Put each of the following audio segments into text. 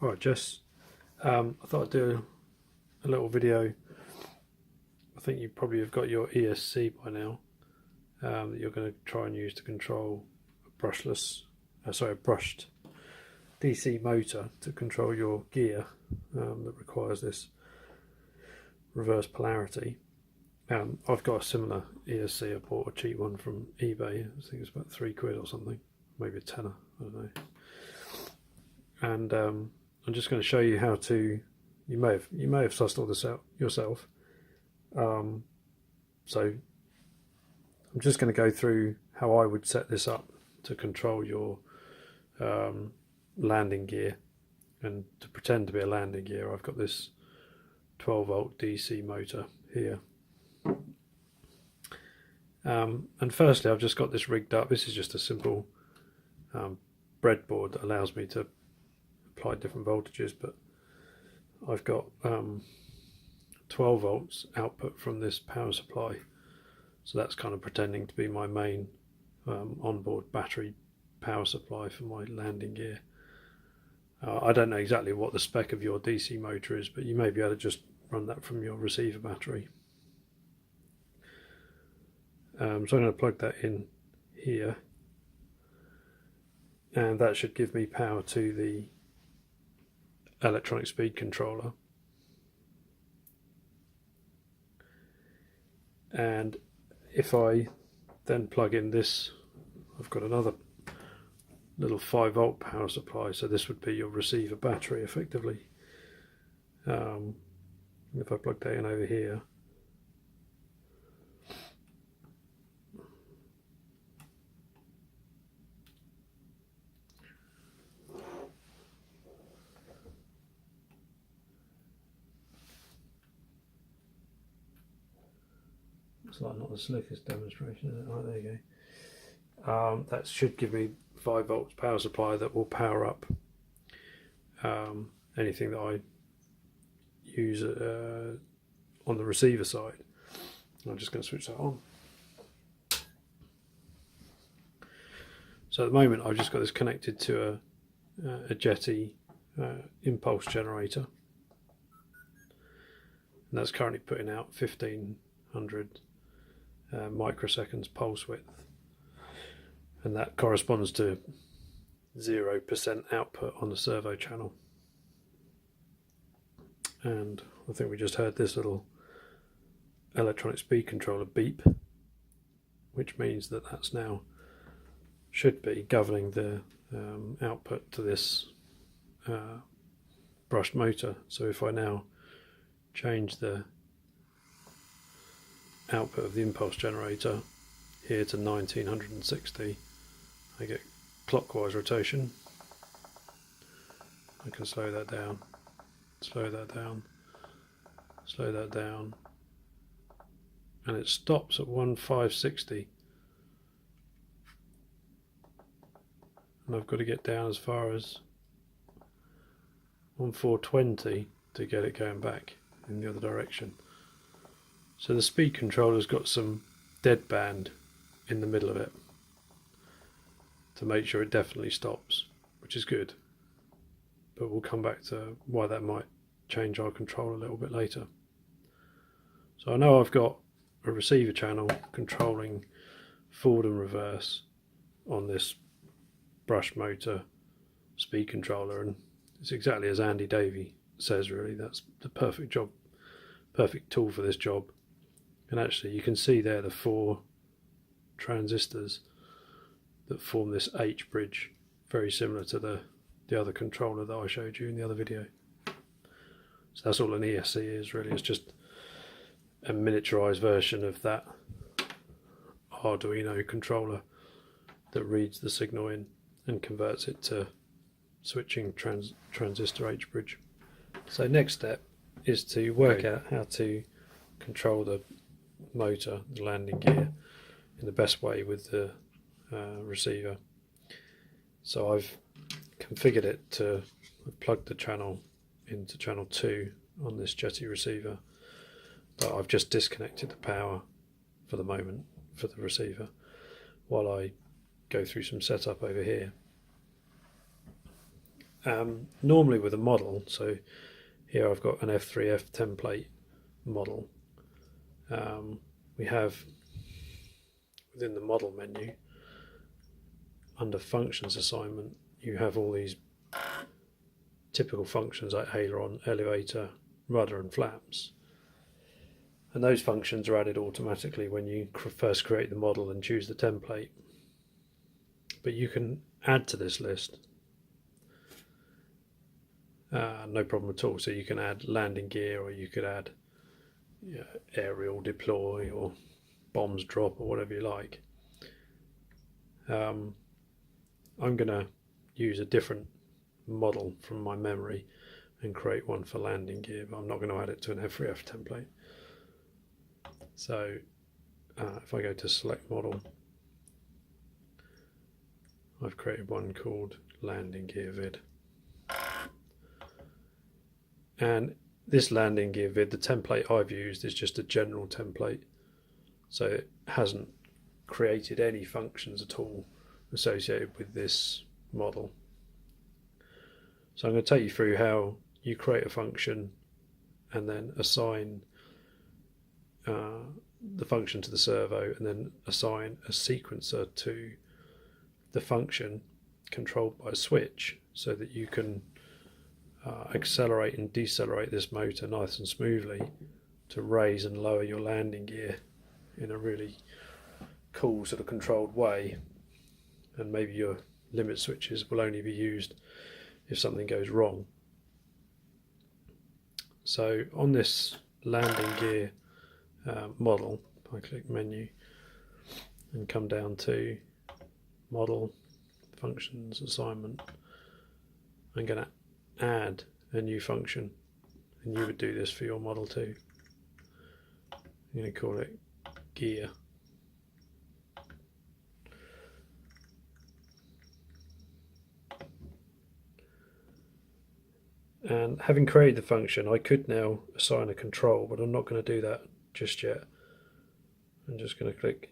Right, Jess, I thought I'd do a little video. I think you probably have got your ESC by now, that you're going to try and use to control a brushed DC motor to control your gear that requires this reverse polarity. I've got a similar ESC. I bought a cheap one from eBay. I think it's about £3 or something, maybe a tenner, I don't know. And I'm just going to show you how to. You may have sussed all this out yourself. So I'm just going to go through how I would set this up to control your landing gear. And to pretend to be a landing gear, I've got this 12-volt DC motor here. And firstly, I've just got this rigged up. This is just a simple breadboard that allows me to apply different voltages, but I've got 12 volts output from this power supply, so that's kind of pretending to be my main onboard battery power supply for my landing gear. I don't know exactly what the spec of your DC motor is, but you may be able to just run that from your receiver battery. So I'm going to plug that in here, and that should give me power to the electronic speed controller. And if I then plug in this, I've got another little 5-volt power supply, so this would be your receiver battery effectively. If I plug that in over here, it's like not the slickest demonstration, is it? Right, there you go. That should give me 5 volts power supply that will power up anything that I use on the receiver side. I'm just going to switch that on. So at the moment I've just got this connected to a Jeti impulse generator, and that's currently putting out 1500 microseconds pulse width, and that corresponds to 0% output on the servo channel. And I think we just heard this little electronic speed controller beep, which means that that's now should be governing the output to this brushed motor. So if I now change the output of the impulse generator here to 1960, I get clockwise rotation. I can slow that down, slow that down, slow that down, and it stops at 1560. And I've got to get down as far as 1420 to get it going back in the other direction. So the speed controller's got some deadband in the middle of it to make sure it definitely stops, which is good. But we'll come back to why that might change our control a little bit later. So I know I've got a receiver channel controlling forward and reverse on this brush motor speed controller, and it's exactly as Andy Davey says, really. That's the perfect tool for this job. And actually you can see there the 4 transistors that form this H bridge, very similar to the other controller that I showed you in the other video. So that's all an ESC is, really. It's just a miniaturized version of that Arduino controller that reads the signal in and converts it to switching transistor H bridge. So next step is to work out how to control the motor, the landing gear, in the best way with the receiver. So I've configured it to plug the channel into channel 2 on this Jeti receiver, but I've just disconnected the power for the moment for the receiver while I go through some setup over here. Normally with a model, so here I've got an F3F template model. We have within the model menu, under functions assignment, you have all these typical functions like aileron, elevator, rudder and flaps. And those functions are added automatically when you first create the model and choose the template. But you can add to this list, no problem at all. So you can add landing gear, or you could add aerial deploy or bombs drop or whatever you like. I'm going to use a different model from my memory and create one for landing gear, but I'm not going to add it to an F3F template. So if I go to select model, I've created one called landing gear vid. And this landing gear vid, the template I've used is just a general template, so it hasn't created any functions at all associated with this model. So I'm going to take you through how you create a function and then assign the function to the servo, and then assign a sequencer to the function controlled by a switch, so that you can accelerate and decelerate this motor nice and smoothly to raise and lower your landing gear in a really cool sort of controlled way. And maybe your limit switches will only be used if something goes wrong. So on this landing gear model, I click menu and come down to model, functions, assignment. I'm going to add a new function, and you would do this for your model too. I'm going to call it gear. And having created the function, I could now assign a control, but I'm not going to do that just yet. I'm just going to click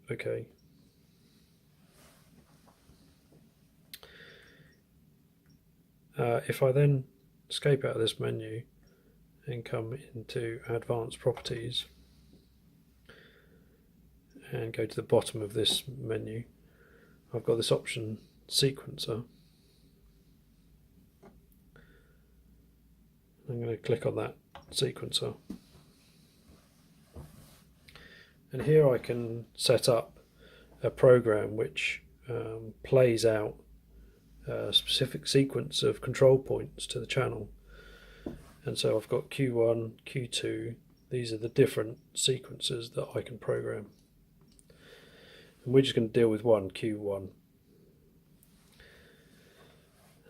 OK. If I then escape out of this menu and come into Advanced Properties and go to the bottom of this menu, I've got this option Sequencer. I'm going to click on that sequencer, and here I can set up a program which plays out a specific sequence of control points to the channel. And so I've got Q1, Q2, these are the different sequences that I can program. And we're just going to deal with one, Q1.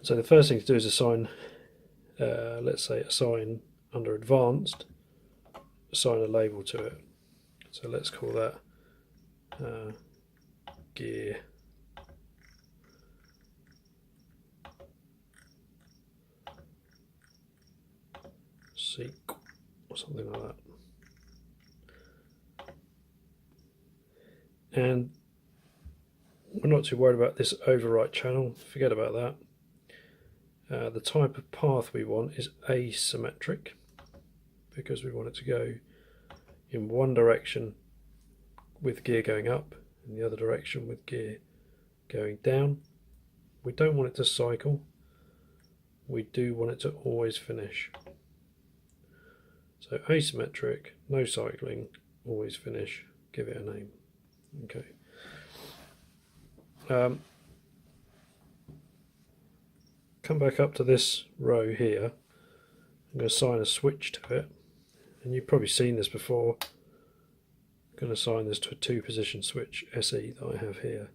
So the first thing to do is assign, let's say assign under advanced, assign a label to it. So let's call that gear seq or something like that. And we're not too worried about this overwrite channel, forget about that. The type of path we want is asymmetric, because we want it to go in one direction with gear going up and the other direction with gear going down. We don't want it to cycle, we do want it to always finish. So asymmetric, no cycling, always finish, give it a name. Okay. Come back up to this row here. I'm going to assign a switch to it, and you've probably seen this before. I'm going to assign this to a 2-position switch SE that I have here.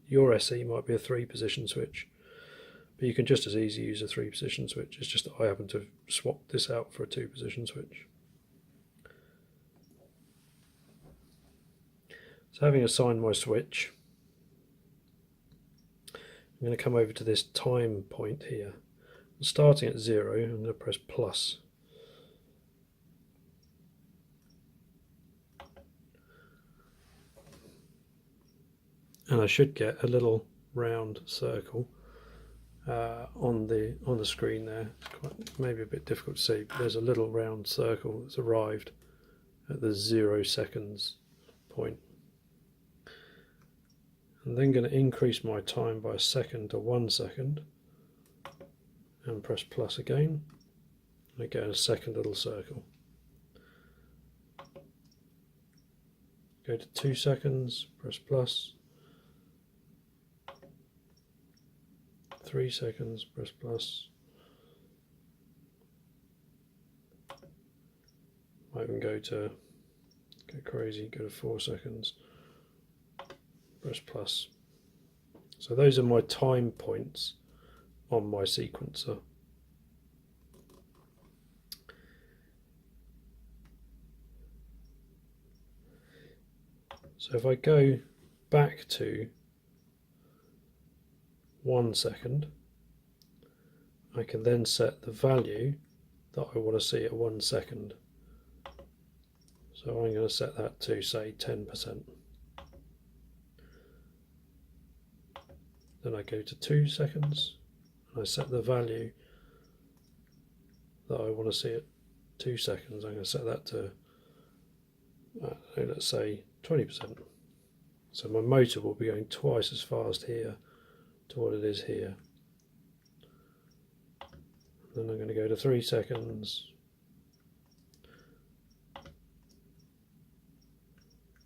Your SE might be a 3-position switch, but you can just as easily use a 3-position switch. It's just that I happen to have swapped this out for a 2-position switch. So having assigned my switch, I'm going to come over to this time point here. Starting at 0, I'm going to press plus. And I should get a little round circle on the screen there. It's quite, maybe a bit difficult to see, but there's a little round circle that's arrived at the 0 seconds point. I'm then going to increase my time by a second to 1 second and press plus again. I get a second little circle. Go to 2 seconds, press plus. 3 seconds, press plus. Might even go crazy, go to 4 seconds, press plus. So those are my time points on my sequencer. So if I go back to 1 second, I can then set the value that I want to see at 1 second. So I'm going to set that to, say, 10%. Then I go to 2 seconds and I set the value that I want to see at 2 seconds. I'm going to set that to, let's say, 20%. So my motor will be going twice as fast here to what it is here. Then I'm going to go to 3 seconds. I'm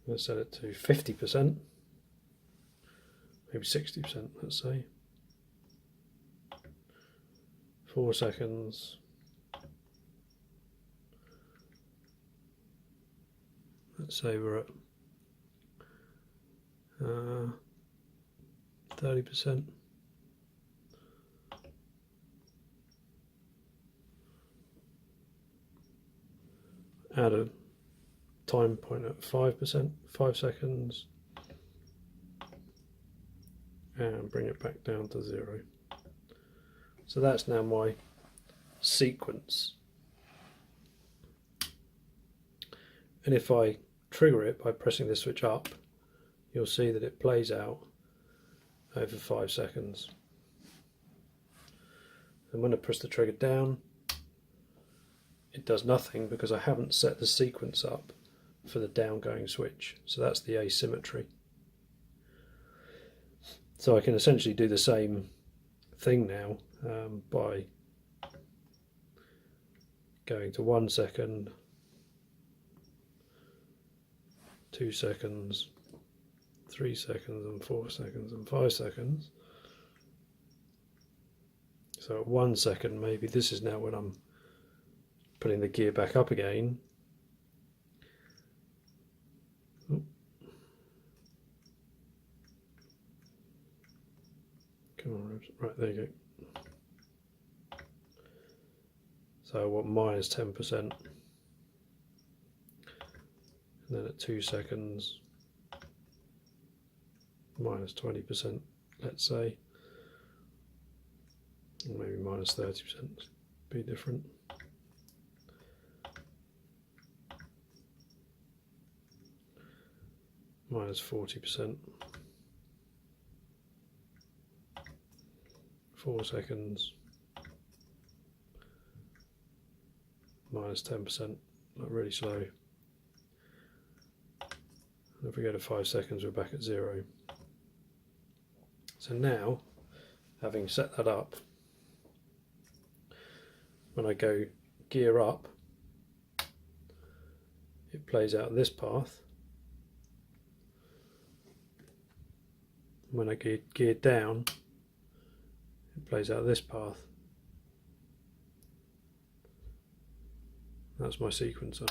going to set it to 50%, maybe 60%, let's say. 4 seconds. Let's say we're at 30%. Add a time point at 5%, 5 seconds, and bring it back down to 0. So that's now my sequence. And if I trigger it by pressing this switch up, you'll see that it plays out over 5 seconds. And when I press the trigger down, it does nothing because I haven't set the sequence up for the down-going switch. So that's the asymmetry. So I can essentially do the same thing now by going to 1 second, 2 seconds, 3 seconds and 4 seconds and 5 seconds. So at 1 second, maybe this is now when I'm putting the gear back up again. Come on, right, there you go. So I want minus 10%. And then at 2 seconds, minus 20%, let's say. Or maybe minus 30%, be different. Minus 40%. 4 seconds. Minus 10%, not really slow. And if we go to 5 seconds, we're back at 0. So now, having set that up, when I go gear up, it plays out this path. When I gear down, it plays out this path. That's my sequencer.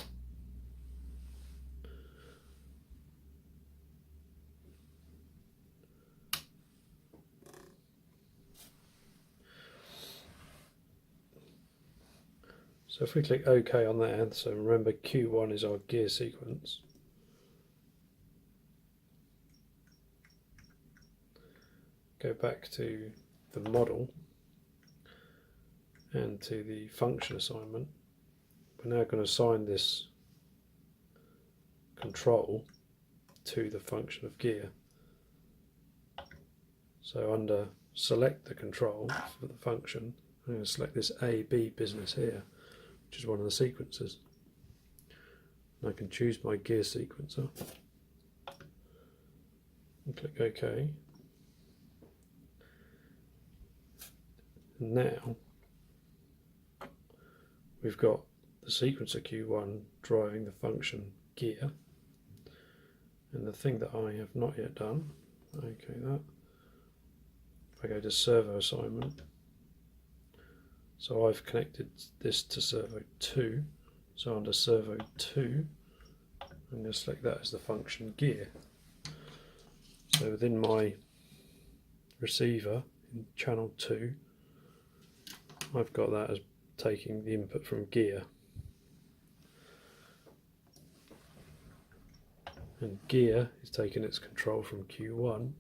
So if we click OK on there, so remember Q1 is our gear sequence. Go back to the model and to the function assignment. We're now going to assign this control to the function of gear. So under select the control for the function, I'm going to select this AB business here, which is one of the sequencers. And I can choose my gear sequencer and click OK. And now we've got the sequencer Q1 driving the function gear. And the thing that I have not yet done, okay, that. If I go to servo assignment, so I've connected this to servo 2, so under servo 2, I'm going to select that as the function gear. So within my receiver in channel 2, I've got that as taking the input from gear. And gear is taking its control from Q1.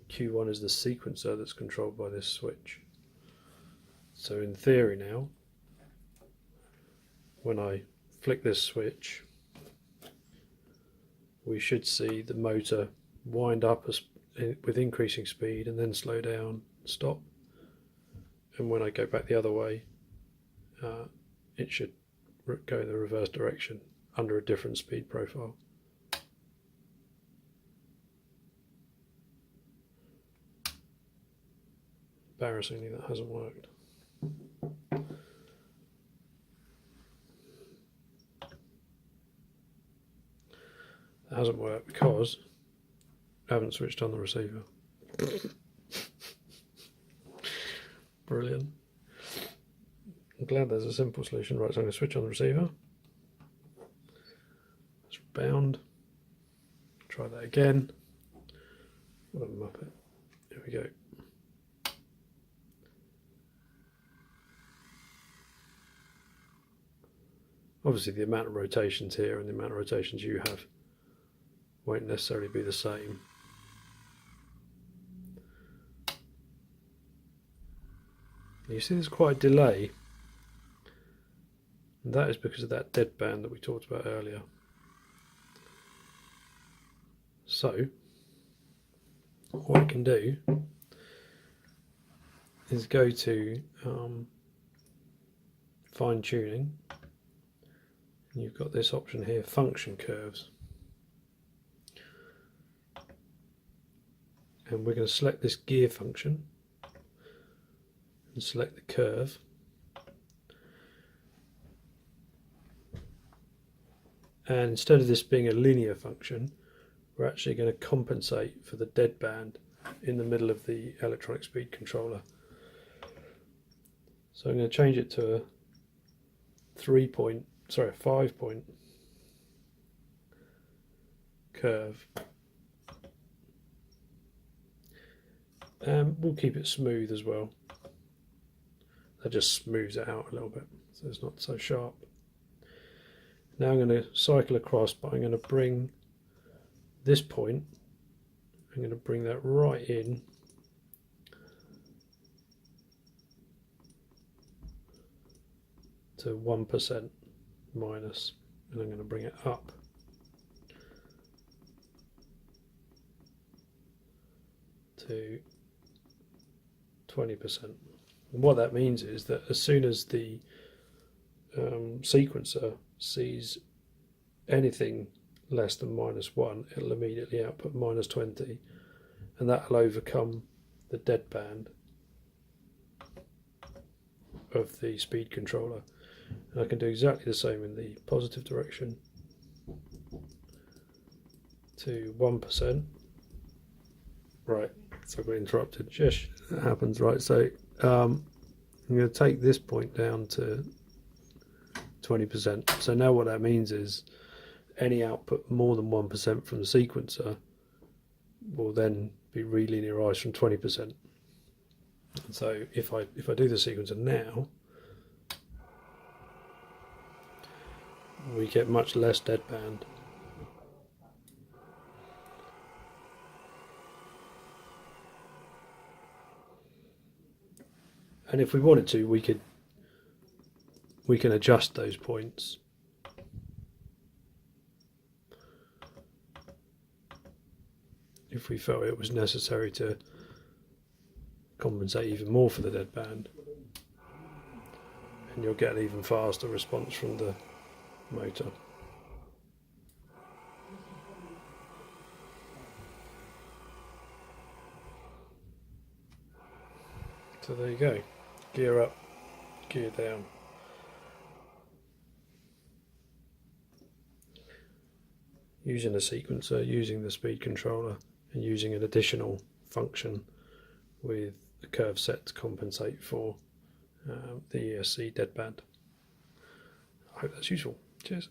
Q1 is the sequencer that's controlled by this switch. So in theory now, when I flick this switch, we should see the motor wind up with increasing speed and then slow down, stop. And when I go back the other way, it should go in the reverse direction under a different speed profile. Embarrassingly, that hasn't worked. That hasn't worked because I haven't switched on the receiver. Brilliant. I'm glad there's a simple solution. Right, so I'm going to switch on the receiver. It's bound. Try that again. What a muppet. Here we go. Obviously the amount of rotations here and the amount of rotations you have won't necessarily be the same. You see there's quite a delay, and that is because of that deadband that we talked about earlier. So what I can do is go to fine tuning. You've got this option here, function curves, and we're going to select this gear function and select the curve, and instead of this being a linear function, we're actually going to compensate for the deadband in the middle of the electronic speed controller. So I'm going to change it to a 5-point curve. We'll keep it smooth as well. That just smooths it out a little bit, so it's not so sharp. Now I'm going to cycle across, but I'm going to bring this point, I'm going to bring that right in to 1% minus, and I'm going to bring it up to 20%. And what that means is that as soon as the sequencer sees anything less than -1, it'll immediately output -20, and that'll overcome the deadband of the speed controller. And I can do exactly the same in the positive direction to 1%. Right, so I got interrupted. Shush, that happens. Right, so I'm going to take this point down to 20%. So now what that means is any output more than 1% from the sequencer will then be relinearized from 20%. And so if I do the sequencer now, we get much less deadband. And if we wanted to, we can adjust those points. If we felt it was necessary to compensate even more for the deadband, and you'll get an even faster response from the motor. So there you go, gear up, gear down. Using a sequencer, using the speed controller, and using an additional function with the curve set to compensate for the ESC deadband. I hope that's useful. Cheers.